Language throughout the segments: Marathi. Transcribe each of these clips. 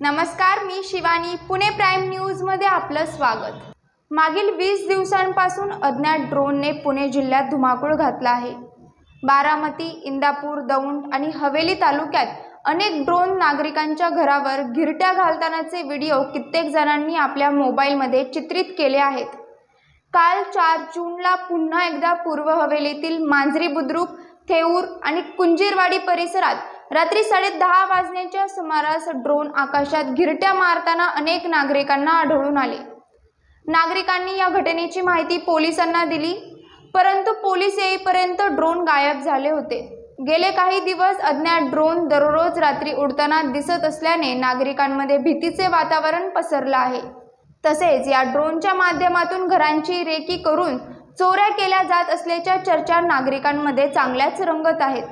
नमस्कार, मी शिवानी. पुणे प्राईम न्यूजमध्ये आपलं स्वागत. मागील 20 दिवसांपासून अज्ञात ड्रोनने पुणे जिल्ह्यात धुमाकूळ घातला आहे. बारामती, इंदापूर, दौंड आणि हवेली तालुक्यात अनेक ड्रोन नागरिकांच्या घरावर घिरट्या घालतानाचे व्हिडिओ कित्येक जणांनी आपल्या मोबाईलमध्ये चित्रित केले आहेत. काल 4 जूनला पुन्हा एकदा पूर्व हवेलीतील मांजरी बुद्रुक, थेऊर आणि कुंजीरवाडी परिसरात रात्री 10:30 वाजण्याच्या सुमारास ड्रोन आकाशात घिरट्या मारताना अनेक नागरिकांना आढळून आले. नागरिकांनी या घटनेची माहिती पोलिसांना दिली, परंतु पोलीस येईपर्यंत ड्रोन गायब झाले होते. गेले काही दिवस अज्ञात ड्रोन दररोज रात्री उडताना दिसत असल्याने नागरिकांमध्ये भीतीचे वातावरण पसरले आहे. तसेच या ड्रोनच्या माध्यमातून घरांची रेकी करून चोऱ्या केल्या जात असल्याच्या चर्चा नागरिकांमध्ये चांगल्याच रंगत आहेत.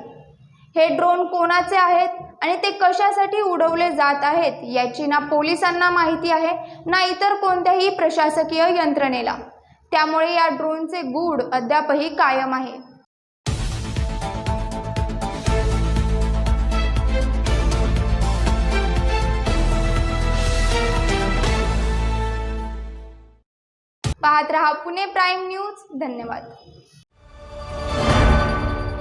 हे ड्रोन कोणाचे आहेत आणि ते कशासाठी उडवले जात आहेत याची ना पोलिसांना माहिती आहे ना इतर कोणत्याही प्रशासकीय यंत्रणेला. त्यामुळे या ड्रोनचे गूढ अद्यापही कायम आहे. पाहत रहा पुणे प्राईम न्यूज. धन्यवाद.